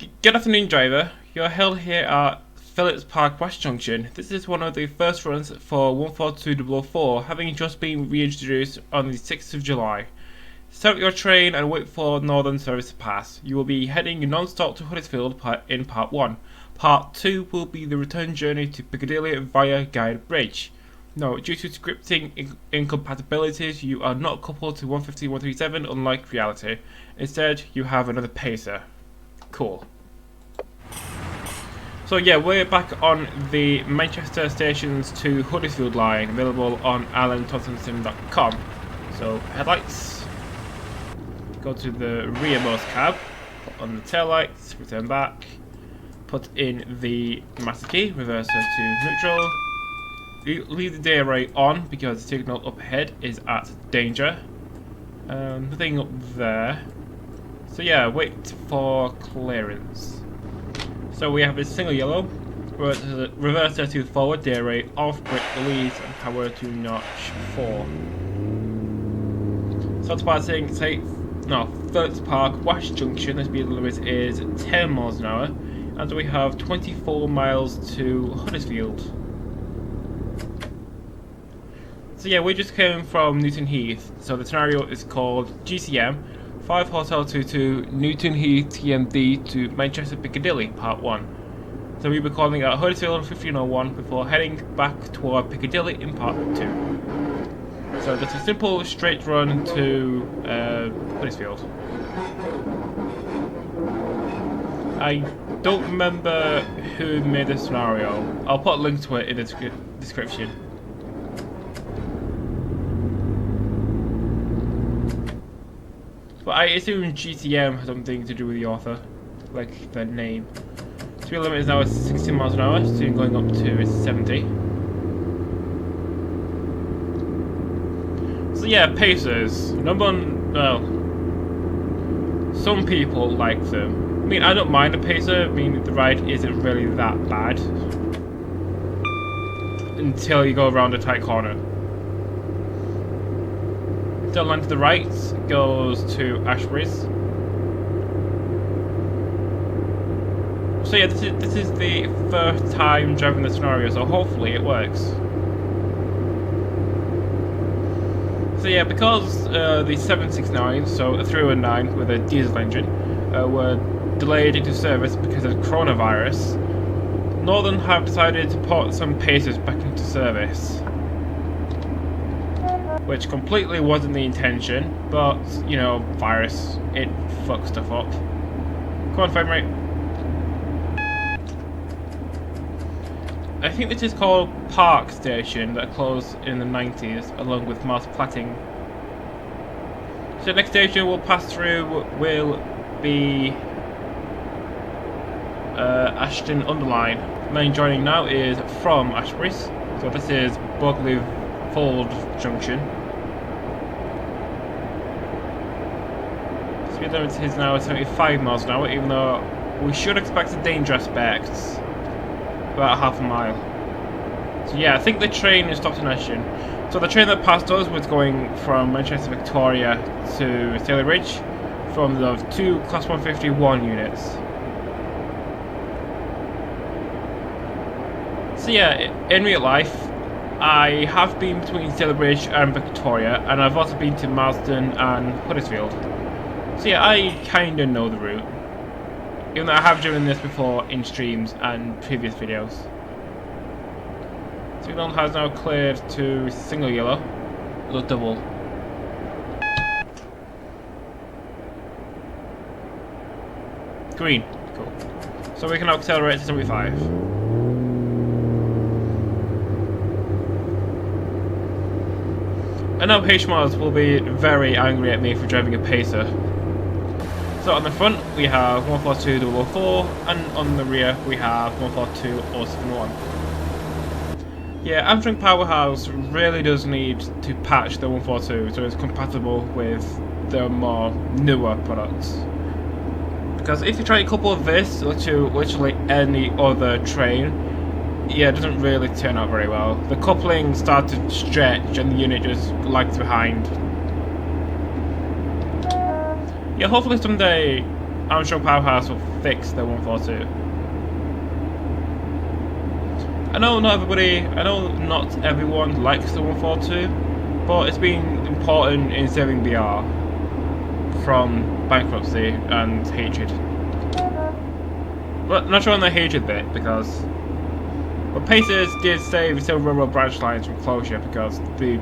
Good afternoon, driver. You're held here at Phillips Park West Junction. This is one of the first runs for 14204, having just been reintroduced on the 6th of July. Set up your train and wait for Northern service to pass. You will be heading non-stop to Huddersfield in Part 1. Part 2 will be the return journey to Piccadilly via Guide Bridge. No, due to scripting incompatibilities, you are not coupled to 150-137 unlike reality. Instead, you have another pacer. Cool. So yeah, we're back on the Manchester stations to Huddersfield line, available on alanthomson.com. So headlights, go to the rearmost cab, put on the tail lights, return back, put in the master key, reverse to neutral, leave the day array on because the signal up ahead is at danger. Nothing up there. So yeah, wait for clearance. So we have a single yellow, reverser to forward, day array off, brake release, and power to notch 4. So departing Phillips Park West Junction, the speed limit is 10 miles an hour, and we have 24 miles to Huddersfield. So yeah, we just came from Newton Heath, so the scenario is called GCM 5 Hotel 22 Newton Heath TMD to Manchester Piccadilly Part 1. So we'll be calling at Huddersfield 1501 before heading back toward Piccadilly in Part 2. So that's a simple straight run to Huddersfield. I don't remember who made the scenario. I'll put a link to it in the description. But I assume GTM has something to do with the author, like the name. Speed limit is now 60 miles an hour, soon going up to 70. So yeah, pacers. Some people like them. I mean, I don't mind a pacer. I mean, the ride isn't really that bad until you go around a tight corner. The line to the right goes to Ashbury's. So yeah, this is the first time driving the scenario, so hopefully it works. So yeah, because the 769, so a 319 with a diesel engine, were delayed into service because of coronavirus, Northern have decided to put some pacers back into service. Which completely wasn't the intention, but, you know, virus, it fucks stuff up. Come on, frame rate. I think this is called Park Station, that closed in the 90s, along with Mars Platting. So the next station we'll pass through will be Ashton Underline. Main joining now is from Ashbury's, so this is Bogley Fold Junction. Speed limit is now 75 miles an hour, even though we should expect a danger aspect about half a mile. So yeah, I think the train is stopped in Ashton. So the train that passed us was going from Manchester Victoria to Staley Ridge from the 2 Class 151 units. So yeah, in real life, I have been between Staley Ridge and Victoria, and I've also been to Marsden and Huddersfield. So yeah, I kinda know the route. Even though I have driven this before in streams and previous videos. Signal has now cleared to single yellow, the double. Green, cool. So we can now accelerate to 75. I know HMOs will be very angry at me for driving a pacer. So on the front we have 142-004 and on the rear we have 142-071. Yeah, Armstrong Powerhouse really does need to patch the 142 so it's compatible with the more newer products. Because if you try to couple this to literally any other train, yeah, it doesn't really turn out very well. The coupling starts to stretch and the unit just lags behind. Yeah, hopefully someday Armstrong Powerhouse will fix the 142. I know not everyone likes the 142, but it's been important in saving BR from bankruptcy and hatred. But not sure on the hatred bit, because Pacers did save several railroad branch lines from closure because the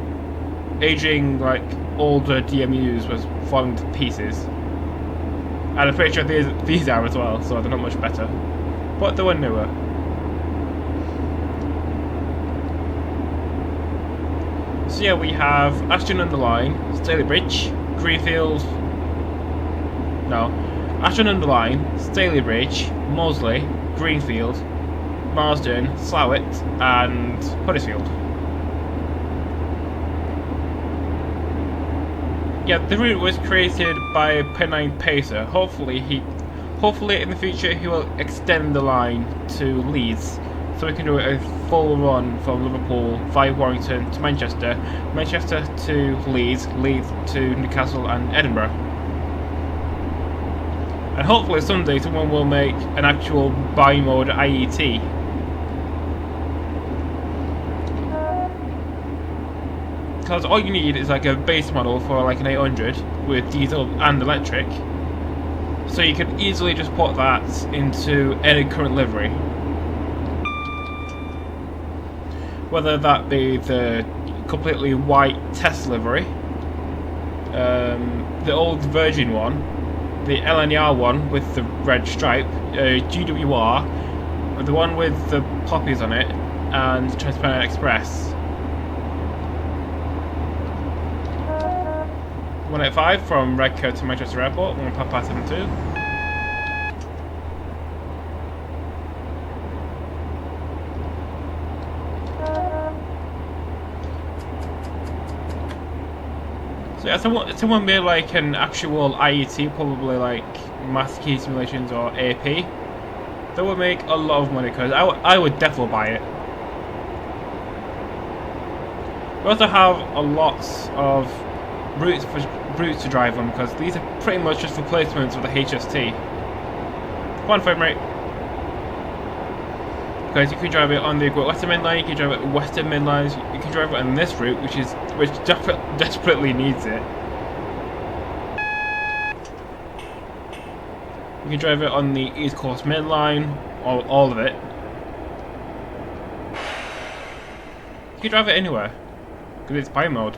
aging, like, older DMUs was falling to pieces. And I'm pretty sure these are as well, so they're not much better. But they were newer. So yeah, we have Ashton on the line, Stalybridge, Greenfield. No. Ashton on the line, Stalybridge, Moseley, Greenfield, Marsden, Slough, and Huddersfield. Yeah, the route was created by Pennine Pacer. Hopefully in the future he will extend the line to Leeds, so we can do a full run from Liverpool via Warrington to Manchester, Manchester to Leeds, Leeds to Newcastle and Edinburgh. And hopefully someday someone will make an actual bi-mode IET. Because all you need is like a base model for like an 800 with diesel and electric, so you can easily just put that into any current livery, whether that be the completely white test livery, the old Virgin one, the LNR one with the red stripe, GWR, the one with the poppies on it, and Transparent Express. 185 from Redcoat to Manchester Airport, 1:72. So yeah, someone made like an actual IET, probably like Master Key Simulations or AP. That would make a lot of money, because I would definitely buy it. We also have a lot of routes to drive on, because these are pretty much just replacements of the HST. One frame rate. Because you can drive it on the Western Main Line, you can drive it Western Main Lines, you can drive it on this route, which desperately needs it. You can drive it on the East Coast Main Line, all of it. You can drive it anywhere, because it's bi-mode.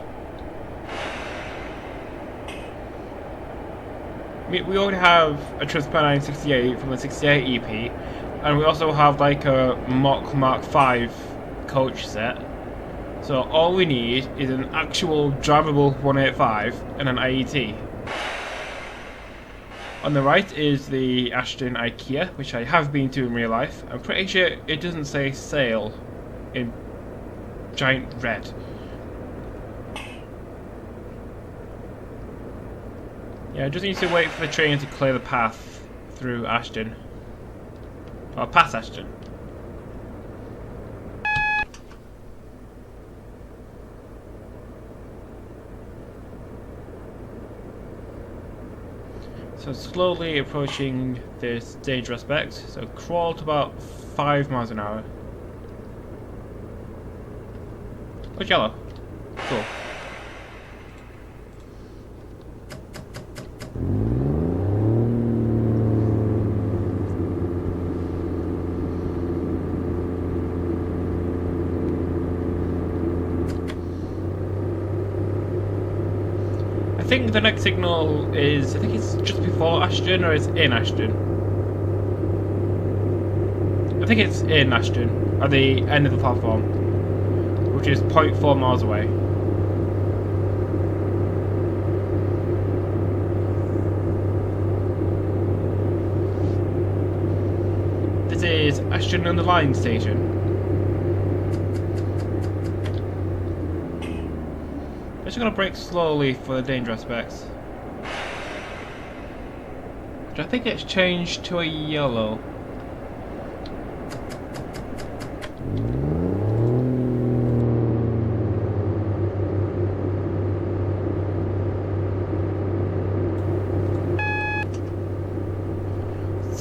We already have a Transparent 68 from the 68 EP, and we also have like a Mock Mark 5 coach set. So all we need is an actual drivable 185 and an IET. On the right is the Ashton IKEA, which I have been to in real life. I'm pretty sure it doesn't say sale in giant red. Yeah, I just need to wait for the train to clear the path through Ashton. Or past Ashton. So slowly approaching this dangerous aspect. So crawl to about 5 miles an hour. Oh, yellow. Cool. I think the next signal is, I think it's just before Ashton, or it's in Ashton. I think it's in Ashton, at the end of the platform, which is 0.4 miles away. This is Ashton on the Line station. I'm just going to brake slowly for the danger aspects. Which I think it's changed to a yellow.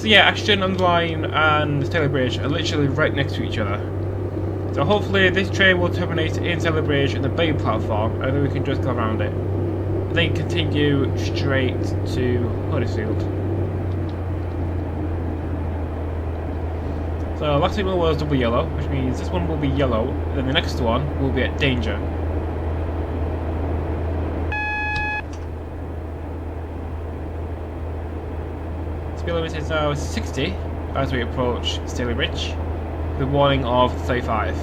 So yeah, Ashton on the line and Staley Bridge are literally right next to each other. So hopefully this train will terminate in Staley Bridge in the main platform, and then we can just go around it. And then continue straight to Huddersfield. So last signal was double yellow, which means this one will be yellow, and then the next one will be at danger. Speed limit is now 60 as we approach Staley Bridge, with a warning of 35.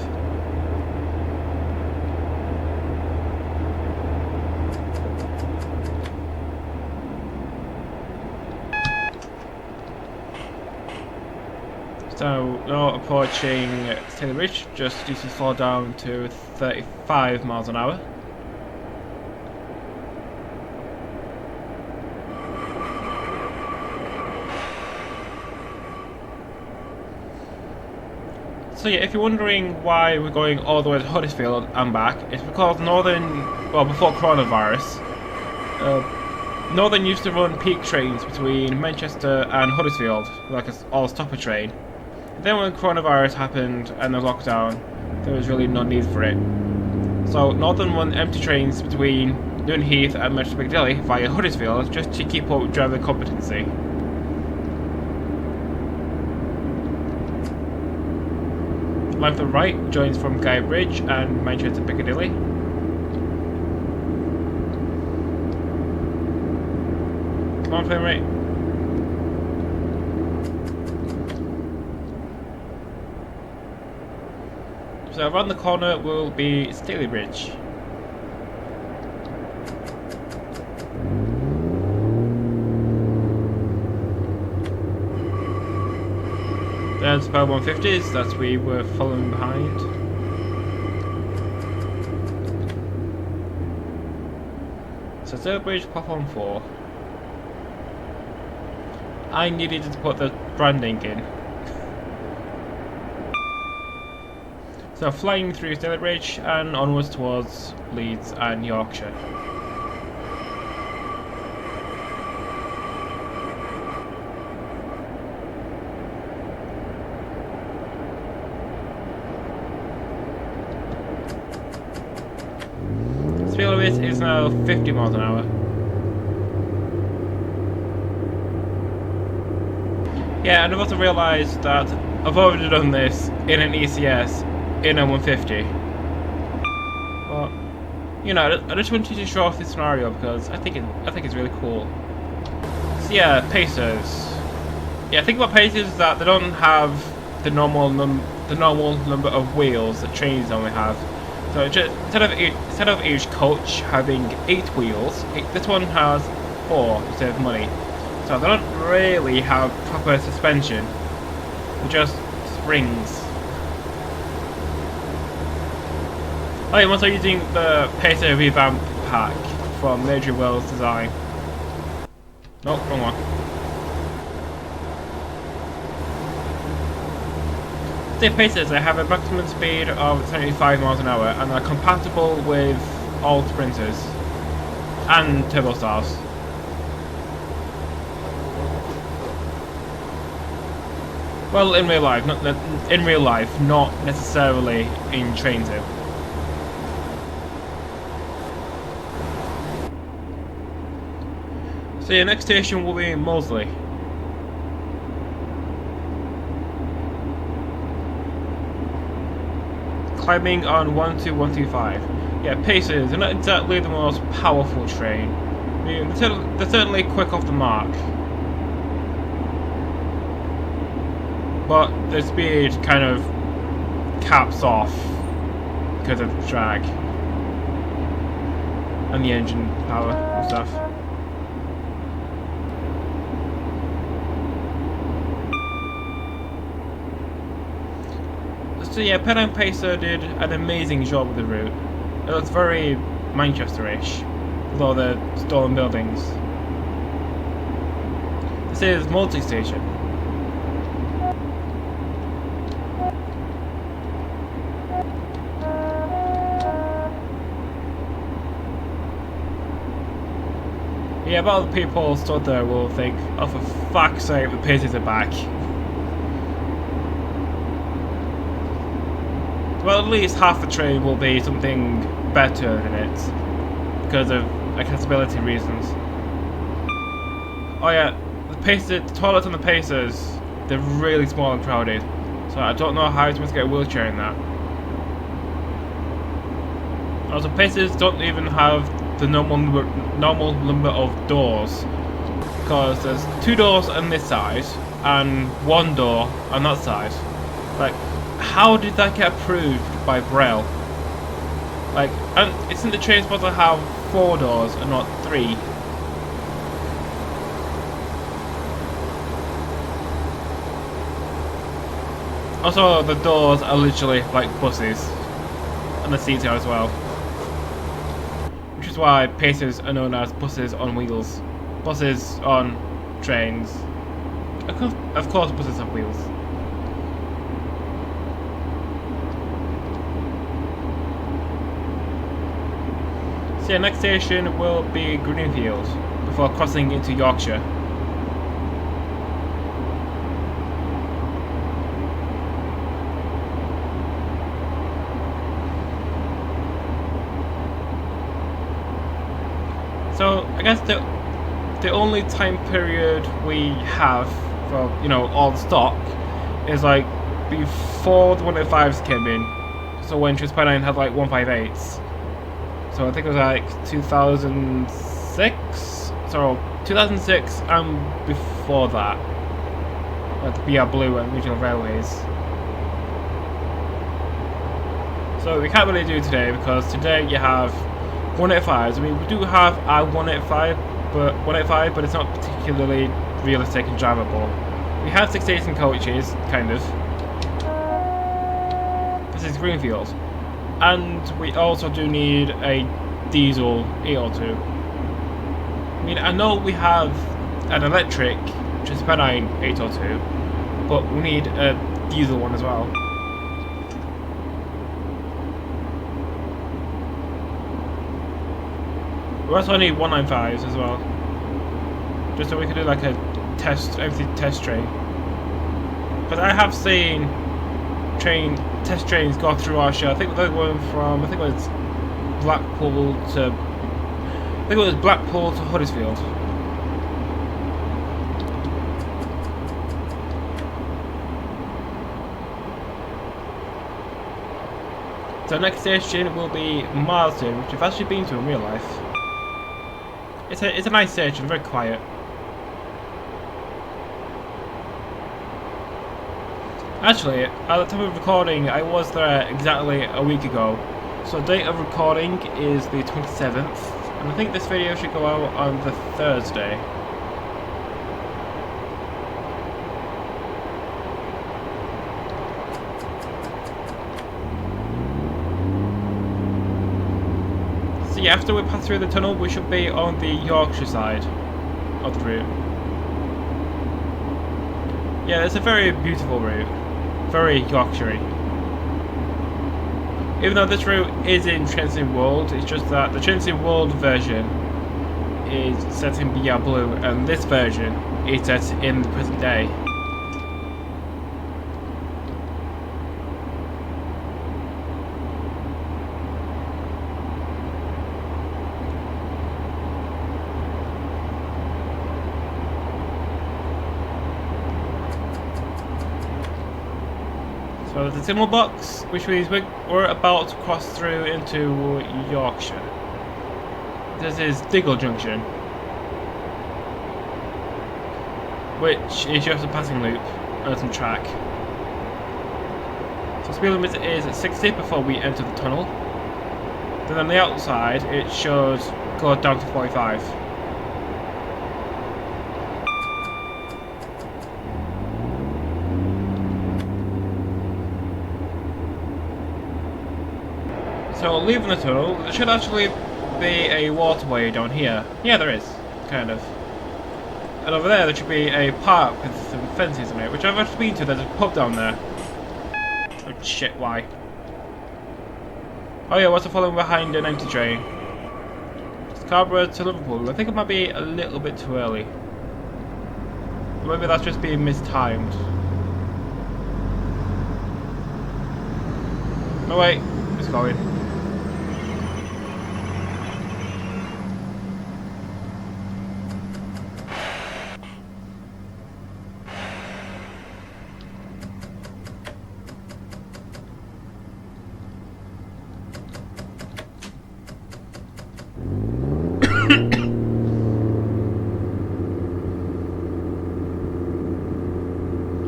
So now approaching Staley Bridge, just due to slow down to 35 miles an hour. So yeah, if you're wondering why we're going all the way to Huddersfield and back, it's because before coronavirus, Northern used to run peak trains between Manchester and Huddersfield, like an all-stopper train. Then when coronavirus happened and the lockdown, there was really no need for it. So Northern run empty trains between Newton Heath and Manchester Piccadilly via Huddersfield just to keep up driver competency. Line to the right joins from Guy Bridge and Manchester Piccadilly. Come on, frame rate. So around the corner will be Staley Bridge. There's the 150s that we were following behind. So Staley Bridge, platform 4. I needed to put the branding in. So flying through Staley Bridge and onwards towards Leeds and Yorkshire. Speed limit is now 50 miles an hour. Yeah, and I've also realised that I've already done this in an ECS in a 150. But you know, I just wanted to show off this scenario because I think it's really cool. So yeah, Pacers. Yeah, think about Pacers that they don't have the normal number of wheels that trains normally have. So instead of each coach having 8 wheels, this one has 4 to save money. So they don't really have proper suspension, they're just springs. I'm also using the Pacer Revamp pack from Major Wells Design. Nope, wrong one. The Pacers, they have a maximum speed of 75 miles an hour and are compatible with all sprinters and turbostars. Well, in real life, not necessarily in train sim. So your next station will be Moseley. Climbing on 12125. Yeah, Pacers, they're not exactly the most powerful train. I mean, they're certainly quick off the mark. But the speed kind of caps off because of the drag and the engine power and stuff. So yeah, Pen and Pacer did an amazing job with the route. It looks very Manchester-ish with all the stone buildings. This is multi-station. Yeah, but other people stood there will think, oh for fuck's sake, the Pacers are back. Well, at least half the train will be something better than it, because of accessibility reasons. Oh yeah, the toilets on the Pacers, they're really small and crowded, so I don't know how you're supposed to get a wheelchair in that. Also, Pacers don't even have the normal number of doors, because there's 2 doors on this side and 1 door on that side. Like, how did that get approved by Braille? Like, and isn't the train supposed to have 4 doors and not 3? Also, the doors are literally like buses, and the seats are as well. Which is why Pacers are known as buses on wheels. Buses on trains. Of course buses have wheels. So yeah, next station will be Greenfield, before crossing into Yorkshire. So I guess the only time period we have for, you know, all the stock is like before the 185s came in. So when Transpennine had like 158s. So I think it was like 2006. So 2006 and before that, like the BR Blue and Regional Railways. So we can't really do today because today you have 185s. I mean, we do have our 185, but it's not particularly realistic and drivable. We have 618 coaches, kind of. This is Greenfield, and we also do need a diesel 802. I mean, I know we have an electric Transpennine 802, but we need a diesel one as well. We also need 195s as well, just so we could do like a empty test train. But I have seen test trains go through our show. I think they're going from, I think it was Blackpool to Huddersfield. So next station will be Marsden, which I've actually been to in real life. It's a nice station, very quiet. Actually, at the time of recording, I was there exactly a week ago. So date of recording is the 27th, and I think this video should go out on the Thursday. So yeah, after we pass through the tunnel, we should be on the Yorkshire side of the route. Yeah, it's a very beautiful route. Very Yorkshire-y. Even though this route is in Transit World, it's just that the Transit World version is set in BR Blue, and this version is set in the present day. So the signal box, which means we're about to cross through into Yorkshire. This is Diggle Junction, which is just a passing loop on some track. So speed limit is at 60 before we enter the tunnel. Then on the outside it should go down to 45. So leaving the tunnel, there should actually be a waterway down here. Yeah, there is, kind of. And over there should be a park with some fences in it, which I've actually been to. There's a pub down there. Oh shit, why? Oh yeah, what's following behind an empty train? Just Scarborough to Liverpool. I think it might be a little bit too early. Maybe that's just being mistimed. No wait, it's going.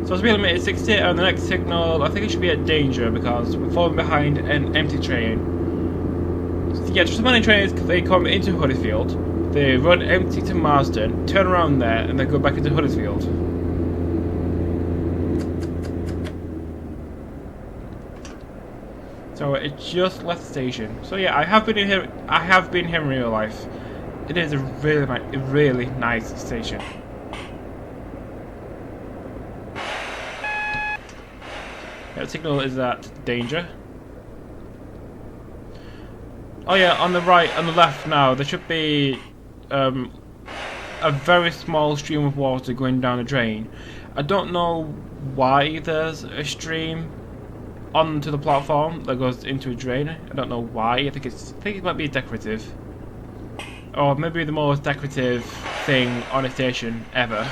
So speed limit is 60 and the next signal I think it should be at danger because we're falling behind an empty train. So yeah, just many trains, they come into Huddersfield, they run empty to Marsden, turn around there and then go back into Huddersfield. So it just left the station. So yeah, I have been here in real life. It is a really nice station. The signal is at danger. Oh yeah, on the right, on the left now, there should be a very small stream of water going down the drain. I don't know why there's a stream onto the platform that goes into a drain. I don't know why. I think it might be decorative, or maybe the most decorative thing on a station ever.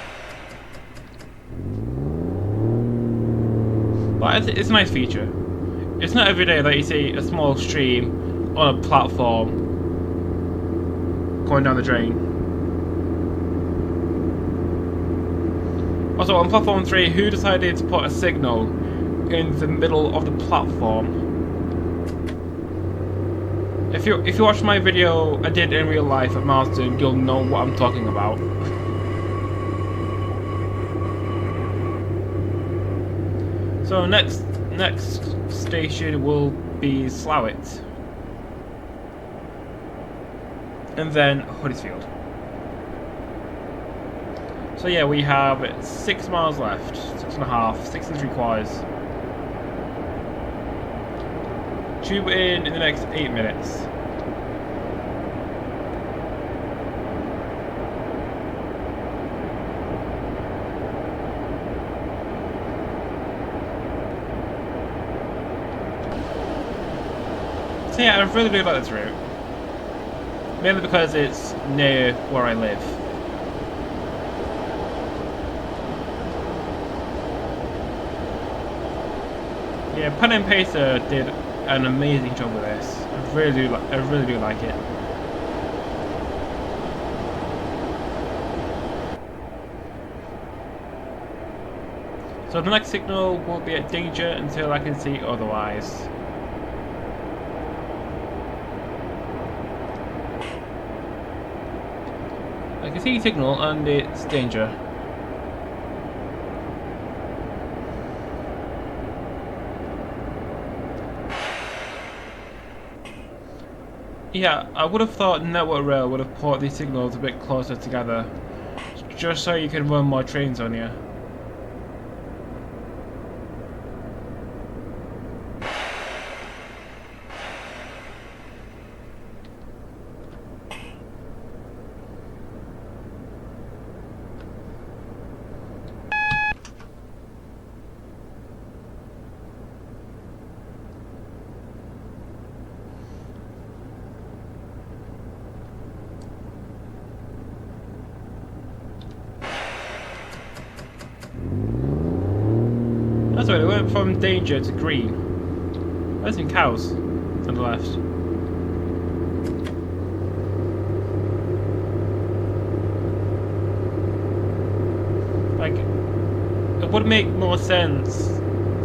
But it's a nice feature. It's not every day that you see a small stream on a platform going down the drain. Also, on platform 3, who decided to put a signal in the middle of the platform? If you watch my video I did in real life at Marsden, you'll know what I'm talking about. So next station will be Slough, and then Huddersfield. So yeah, we have 6 miles left, 6.5, 6 3/4. Tube in the next 8 minutes. So yeah, I really do like this route. Mainly because it's near where I live. Yeah, Pen and Pacer did an amazing job with this. I really do like it. So the next signal will be at danger until I can see otherwise. I can see signal and it's danger. Yeah, I would have thought Network Rail would have put these signals a bit closer together, just so you can run more trains on here. That's right, it went from danger to green. There's some cows on the left. Like, it would make more sense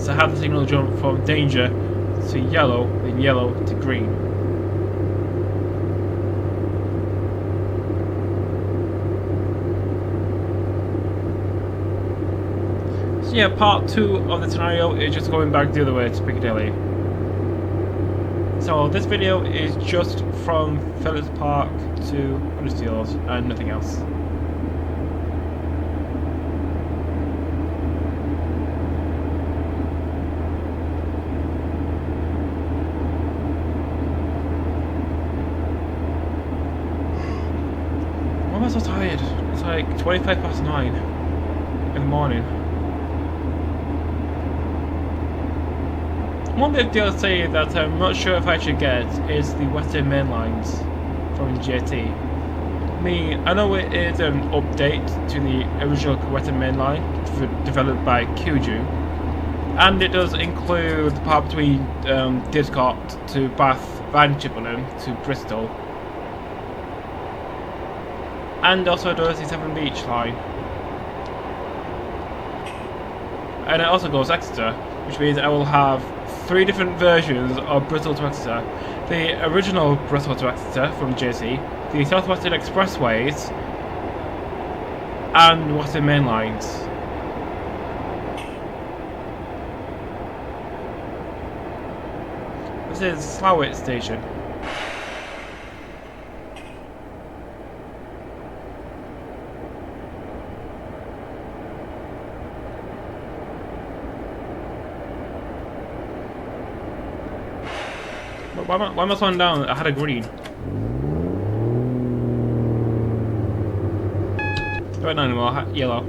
to have the signal jump from danger to yellow than yellow to green. So yeah, part 2 of the scenario is just going back the other way to Piccadilly. So this video is just from Phillips Park to Huddersfield and nothing else. 9:25 in the morning. One bit of DLC that I'm not sure if I should get is the Western Main Lines from GT. I know it is an update to the original Western Main Line developed by Kuju, and it does include the part between Didcot to Bath, Van Chippenham to Bristol, and also does the Severn Beach line. And it also goes Exeter, which means I will have 3 different versions of Bristol to Exeter. The original Bristol to Exeter from JC, the South Western Expressways, and Western Main Lines. This is Slough Station. Why am I slowing down? I had a green. Right now anymore, yellow.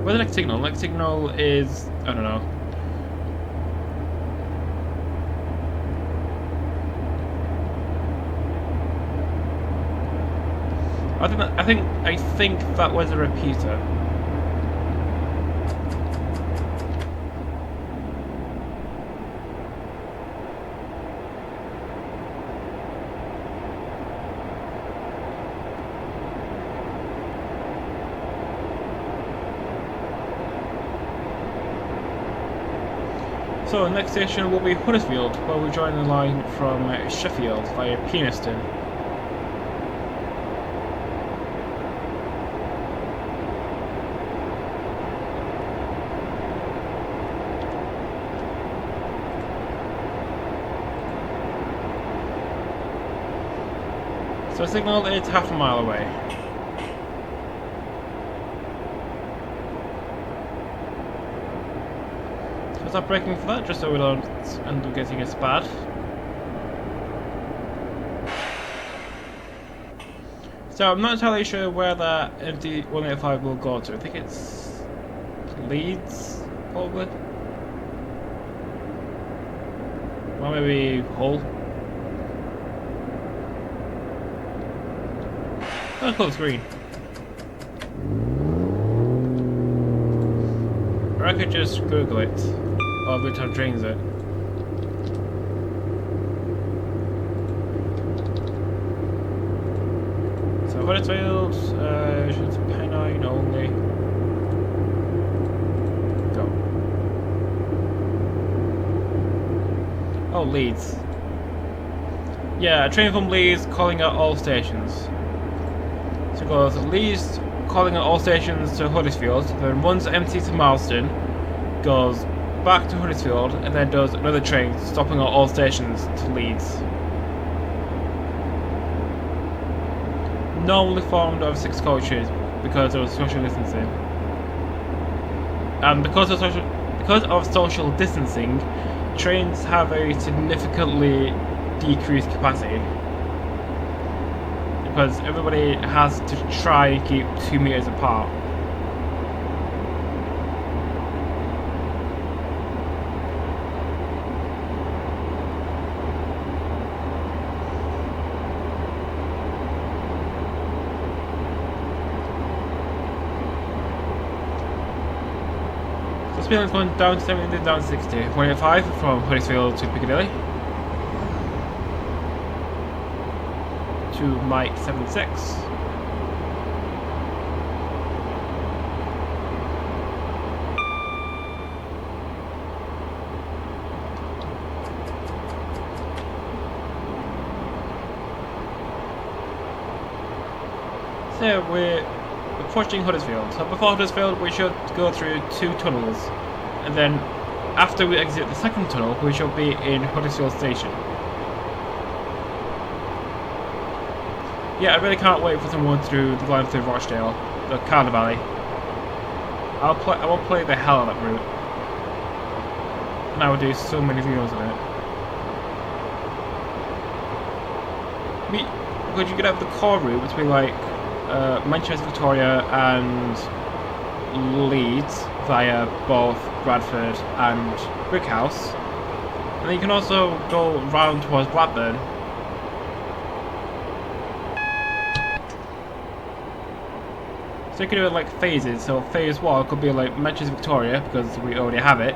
Where's the next signal? Next signal is, I don't know. I think that was a repeater. So the next station will be Huddersfield, where we join the line from Sheffield via Penistone. So the signal is half a mile away. Stop braking for that, just so we don't end up getting as bad. So I'm not entirely sure where that empty 185 will go to. I think it's Leeds, probably. Or maybe Hull. Oh, cool, it's green. Or I could just Google it. Oh, which time trains it. So Huddersfield, it's Pennine only. Go. Oh, Leeds. Yeah, a train from Leeds calling at all stations. So it goes Leeds calling at all stations to Huddersfield, then runs empty to Marston, goes back to Huddersfield, and then does another train stopping at all stations to Leeds. Normally formed of 6 coaches because of social distancing. And because of social distancing, trains have a significantly decreased capacity. Because everybody has to try and keep 2 meters apart. Speed limit's going down to 70, down to 60. 185 from Huddersfield to Piccadilly. To Mike 76. So we're approaching Huddersfield. So before Huddersfield we should go through 2 tunnels, and then after we exit the second tunnel we shall be in Huddersfield Station. Yeah, I really can't wait for someone to do the line through Rochdale, the Carter Valley. I will play the hell out of that route, and I will do so many videos on it. because you could have the core route between like Manchester, Victoria, and Leeds via both Bradford and Brickhouse, and then you can also go round towards Blackburn. So you can do it like phases. So phase 1 could be like Manchester, Victoria, because we already have it,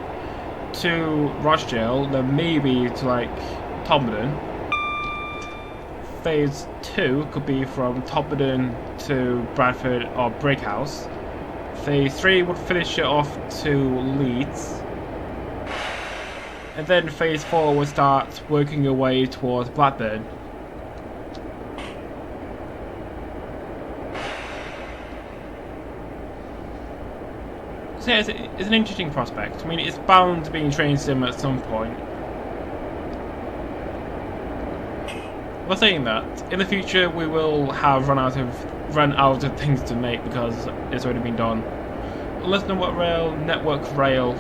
to Rochdale, then maybe to like Todmorden. Phase 2 could be from Todmorden to Bradford or Brickhouse. Phase 3 would finish it off to Leeds. And then phase 4 would start working your way towards Blackburn. So yeah, it's an interesting prospect. I mean, it's bound to be a train sim at some point. Well, saying that, in the future we will have run out of things to make because it's already been done. Unless Network Rail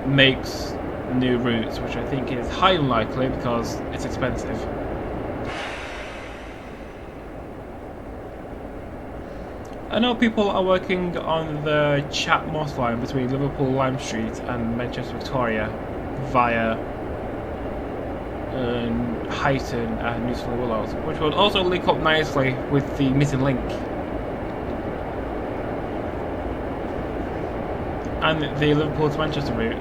makes new routes, which I think is highly unlikely because it's expensive. I know people are working on the Chat Moss line between Liverpool Lime Street and Manchester Victoria via Highton and Newsville Willows, which would also link up nicely with the missing link. And the Liverpool to Manchester route.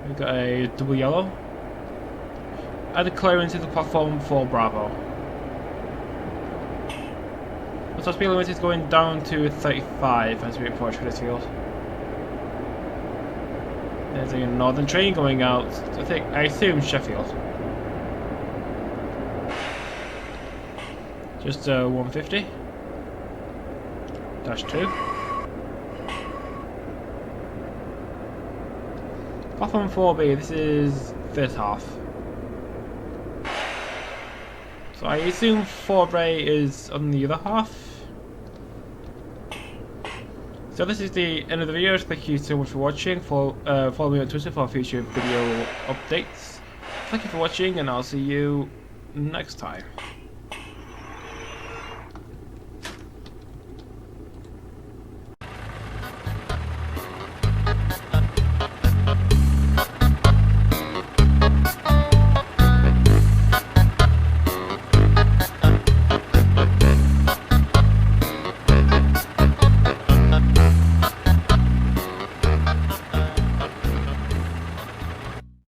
We've got a double yellow. Add the clearance to the platform for Bravo. So speed limit is going down to 35 as we approach Huddersfield. There's a northern train going out, I assume Sheffield. Just 150. -2. Platform 4B, this is this half. So I assume 4A is on the other half. So this is the end of the video. Thank you so much for watching. Follow me on Twitter for future video updates. Thank you for watching, and I'll see you next time.